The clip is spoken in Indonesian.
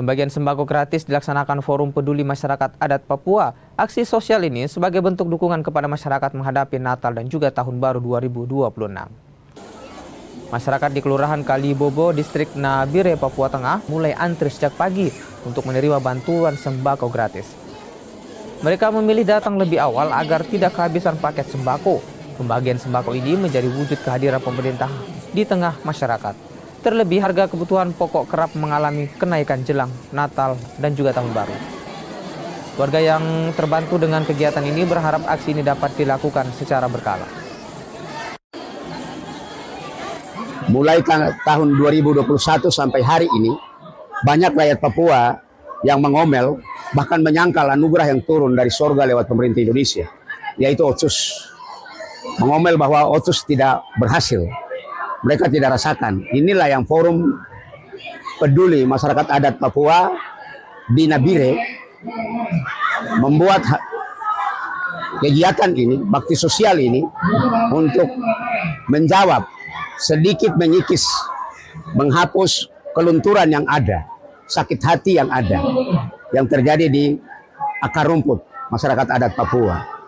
Pembagian sembako gratis dilaksanakan Forum Peduli Masyarakat Adat Papua. Aksi sosial ini sebagai bentuk dukungan kepada masyarakat menghadapi Natal dan juga Tahun Baru 2026. Masyarakat di Kelurahan Kalibobo, Distrik Nabire, Papua Tengah mulai antri sejak pagi untuk menerima bantuan sembako gratis. Mereka memilih datang lebih awal agar tidak kehabisan paket sembako. Pembagian sembako ini menjadi wujud kehadiran pemerintah di tengah masyarakat. Terlebih harga kebutuhan pokok kerap mengalami kenaikan jelang Natal dan juga Tahun Baru. Warga yang terbantu dengan kegiatan ini berharap aksi ini dapat dilakukan secara berkala. Mulai tahun 2021 sampai hari ini, banyak rakyat Papua yang mengomel, bahkan menyangkal anugerah yang turun dari sorga lewat pemerintah Indonesia, yaitu Otsus. Mengomel bahwa Otsus tidak berhasil. Mereka tidak rasakan. Inilah yang Forum Peduli Masyarakat Adat Papua di Nabire membuat kegiatan ini, bakti sosial ini, untuk menjawab, sedikit mengikis, menghapus kelunturan yang ada, sakit hati yang ada, yang terjadi di akar rumput masyarakat adat Papua.